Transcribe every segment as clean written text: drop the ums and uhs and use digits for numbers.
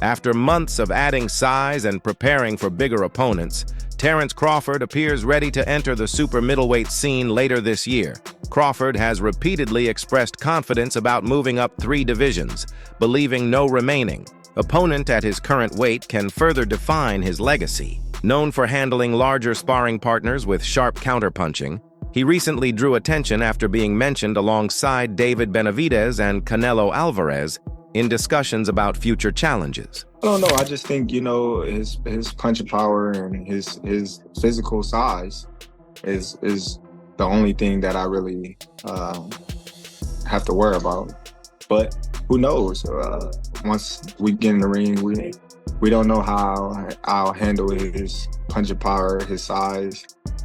After months of adding size and preparing for bigger opponents, Terence Crawford appears ready to enter the super middleweight scene later this year. Crawford has repeatedly expressed confidence about moving up 3 divisions, believing no remaining opponent at his current weight can further define his legacy. Known for handling larger sparring partners with sharp counterpunching, he recently drew attention after being mentioned alongside Benavidez and Canelo Alvarez in discussions about future challenges. I don't know. I just think, his punching power and his physical size is the only thing that I really have to worry about. But who knows? Once we get in the ring, we don't know how I'll handle his punching power, his size.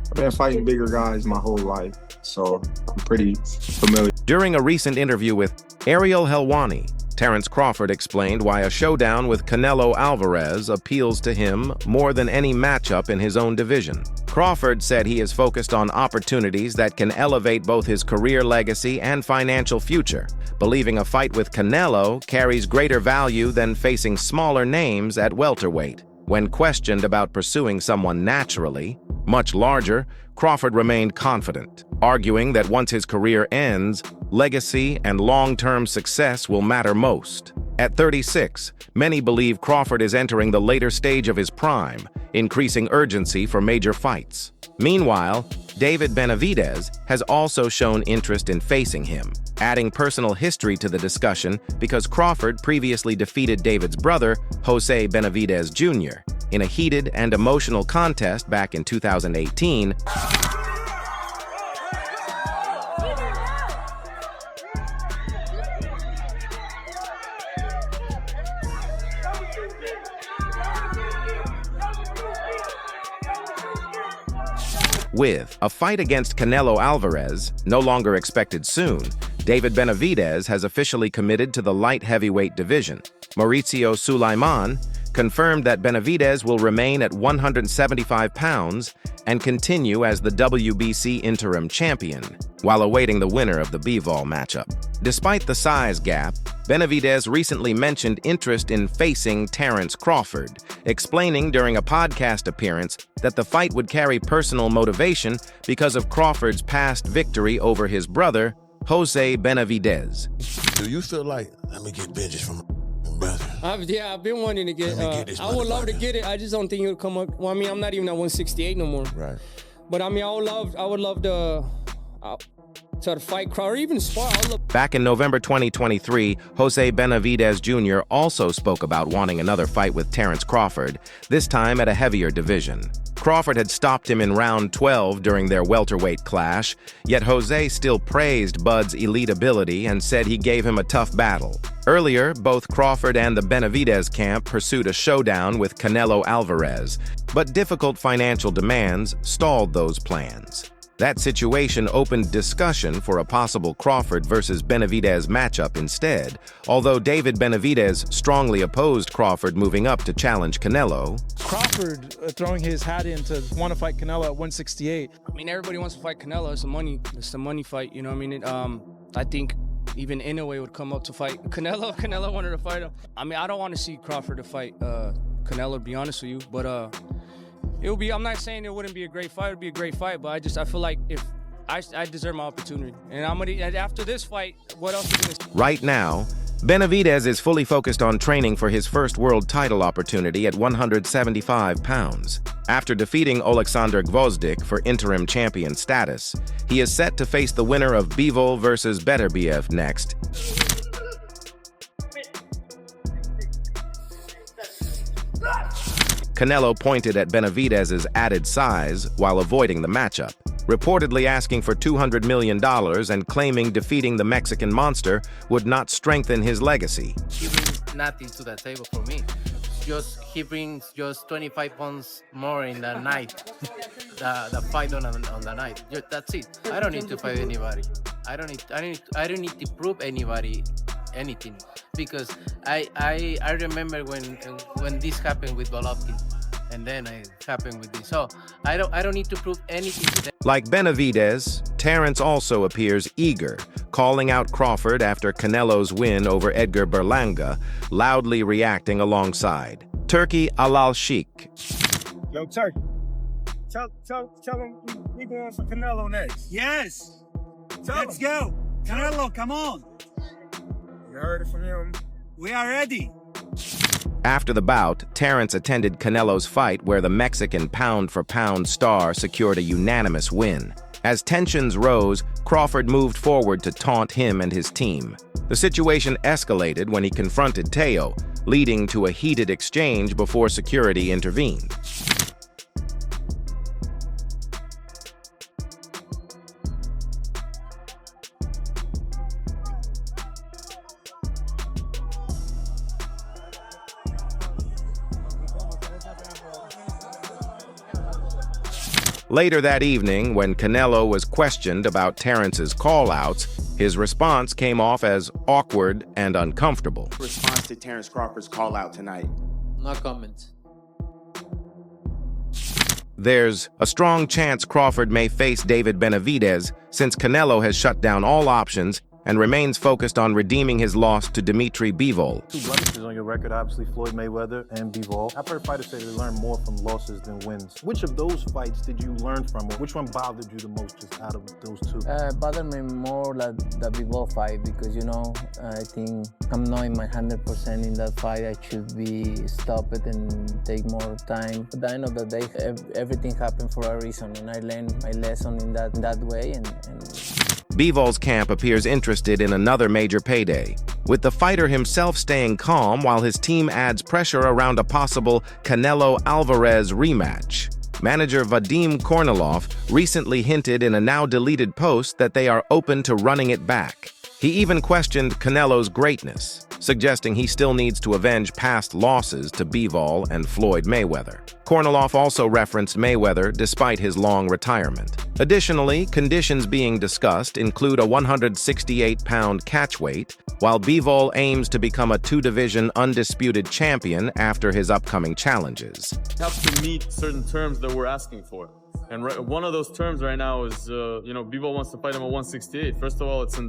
I've been fighting bigger guys my whole life, so I'm pretty familiar. During a recent interview with Ariel Helwani, Terence Crawford explained why a showdown with Canelo Alvarez appeals to him more than any matchup in his own division. Crawford said he is focused on opportunities that can elevate both his career legacy and financial future, believing a fight with Canelo carries greater value than facing smaller names at welterweight. When questioned about pursuing someone naturally, much larger, Crawford remained confident, arguing that once his career ends, legacy and long-term success will matter most. At 36, many believe Crawford is entering the later stage of his prime, increasing urgency for major fights. Meanwhile, Benavidez has also shown interest in facing him, adding personal history to the discussion because Crawford previously defeated David's brother, Jose Benavidez Jr., in a heated and emotional contest back in 2018. With a fight against Canelo Alvarez no longer expected soon, Benavidez has officially committed to the light heavyweight division. Mauricio Sulaiman confirmed that Benavidez will remain at 175 pounds and continue as the WBC interim champion, while awaiting the winner of the Bivol matchup. Despite the size gap, Benavidez recently mentioned interest in facing Terence Crawford, explaining during a podcast appearance that the fight would carry personal motivation because of Crawford's past victory over his brother, Jose Benavidez. Do you feel like, let me get vengeance from my brother? Yeah, I've been wanting to get, I would love to get it. I just don't think it would come up. Well, I mean, I'm not even at 168 no more. Right. But I mean, I would love to try to fight Crawford or even spar. Back in November 2023, Jose Benavidez Jr. also spoke about wanting another fight with Terence Crawford, this time at a heavier division. Crawford had stopped him in round 12 during their welterweight clash, yet Jose still praised Bud's elite ability and said he gave him a tough battle. Earlier, both Crawford and the Benavidez camp pursued a showdown with Canelo Alvarez, but difficult financial demands stalled those plans. That situation opened discussion for a possible Crawford versus Benavidez matchup instead, although Benavidez strongly opposed Crawford moving up to challenge Canelo. Crawford throwing his hat in to want to fight Canelo at 168. I mean, everybody wants to fight Canelo. It's the money fight, you know what I mean? I think even Inoue would come up to fight Canelo. Canelo wanted to fight him. I mean, I don't want to see Crawford to fight Canelo, to be honest with you, but it would be, I'm not saying it wouldn't be a great fight, it would be a great fight, but I feel like if I deserve my opportunity. And after this fight, what else are you gonna... Right now, Benavidez is fully focused on training for his first world title opportunity at 175 pounds. After defeating Alexander Gvozdyk for interim champion status, he is set to face the winner of Bivol versus Beterbiev next. Canelo pointed at Benavidez's added size while avoiding the matchup, reportedly asking for $200 million and claiming defeating the Mexican monster would not strengthen his legacy. He brings nothing to the table for me. He brings just 25 pounds more in the night, the fight on the night. That's it. I don't need to fight anybody. I don't need to prove anybody anything, because I remember when this happened with Golovkin, and then it happened with this. So I don't need to prove anything to them. Like Benavidez, Terence also appears eager, calling out Crawford after Canelo's win over Edgar Berlanga, loudly reacting alongside. Turki Alalshikh. Yo, Turk, tell him we going for Canelo next. Yes. Let's go. Canelo, come on. You heard it from him. We are ready. After the bout, Terence attended Canelo's fight where the Mexican pound-for-pound star secured a unanimous win. As tensions rose, Crawford moved forward to taunt him and his team. The situation escalated when he confronted Teo, leading to a heated exchange before security intervened. Later that evening, when Canelo was questioned about Terence's call-outs, his response came off as awkward and uncomfortable. Response to Terence Crawford's call-out tonight. No comments. There's a strong chance Crawford may face David Benavidez since Canelo has shut down all options and remains focused on redeeming his loss to Dimitri Bivol. 2 blemishes on your record, obviously Floyd Mayweather and Bivol. I've heard fighters say they learn more from losses than wins. Which of those fights did you learn from, or which one bothered you the most just out of those 2? Bothered me more like the Bivol fight because, you know, I think I'm not in my 100% in that fight. I should be stop it and take more time. At the end of the day, everything happened for a reason, and I learned my lesson in that way. And Bivol's camp appears interested in another major payday, with the fighter himself staying calm while his team adds pressure around a possible Canelo Alvarez rematch. Manager Vadim Kornilov recently hinted in a now-deleted post that they are open to running it back. He even questioned Canelo's greatness, suggesting he still needs to avenge past losses to Bivol and Floyd Mayweather. Kornilov also referenced Mayweather despite his long retirement. Additionally, conditions being discussed include a 168-pound catchweight, while Bivol aims to become a 2-division undisputed champion after his upcoming challenges. Have to meet certain terms that we're asking for. And one of those terms right now is, Bivol wants to fight him at 168. First of all, it's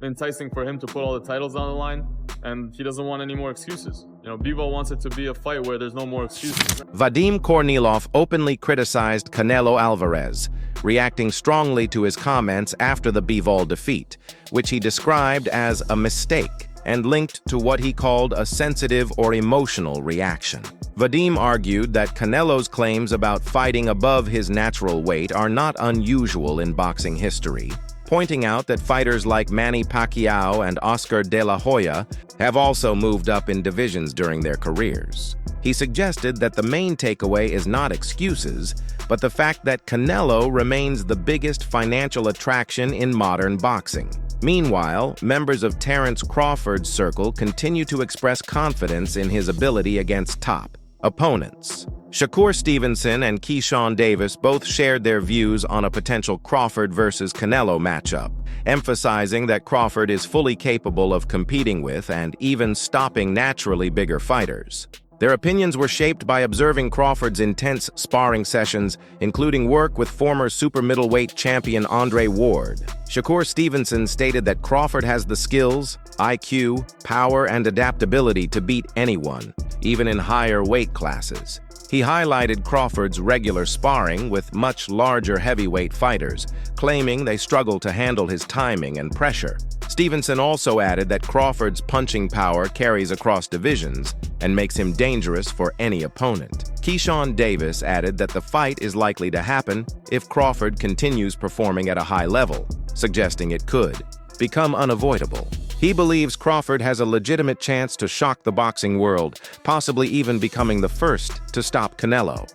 enticing for him to put all the titles on the line, and he doesn't want any more excuses. Bivol wants it to be a fight where there's no more excuses. Vadim Kornilov openly criticized Canelo Alvarez, reacting strongly to his comments after the Bivol defeat, which he described as a mistake and linked to what he called a sensitive or emotional reaction. Vadim argued that Canelo's claims about fighting above his natural weight are not unusual in boxing history, pointing out that fighters like Manny Pacquiao and Oscar De La Hoya have also moved up in divisions during their careers. He suggested that the main takeaway is not excuses, but the fact that Canelo remains the biggest financial attraction in modern boxing. Meanwhile, members of Terence Crawford's circle continue to express confidence in his ability against top opponents. Shakur Stevenson and Keyshawn Davis both shared their views on a potential Crawford versus Canelo matchup, emphasizing that Crawford is fully capable of competing with and even stopping naturally bigger fighters. Their opinions were shaped by observing Crawford's intense sparring sessions, including work with former super middleweight champion Andre Ward. Shakur Stevenson stated that Crawford has the skills, IQ, power, and adaptability to beat anyone, even in higher weight classes. He highlighted Crawford's regular sparring with much larger heavyweight fighters, claiming they struggle to handle his timing and pressure. Stevenson also added that Crawford's punching power carries across divisions and makes him dangerous for any opponent. Keyshawn Davis added that the fight is likely to happen if Crawford continues performing at a high level, suggesting it could become unavoidable. He believes Crawford has a legitimate chance to shock the boxing world, possibly even becoming the first to stop Canelo.